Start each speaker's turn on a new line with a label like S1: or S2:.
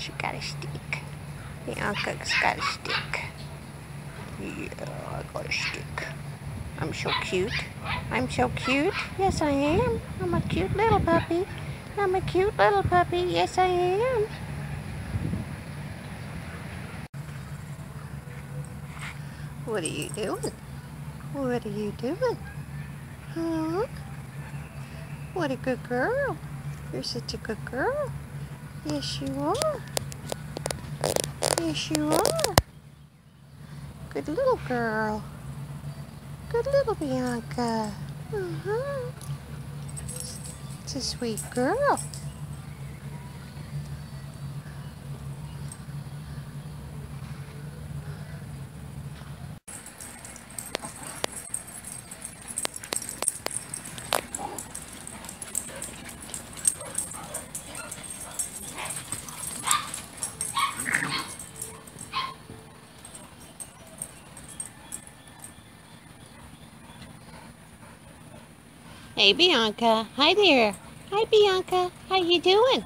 S1: She got a stick. Bianca's got a stick. Yeah, I got a stick. I'm so cute. I'm so cute. Yes, I am. I'm a cute little puppy. I'm a cute little puppy. Yes, I am. What are you doing? What are you doing? Huh? What a good girl. You're such a good girl. Yes, you are. Yes, you are. Good little girl. Good little Bianca. Uh-huh. It's a sweet girl. Hey, Bianca. Hi there. Hi, Bianca. How you doing?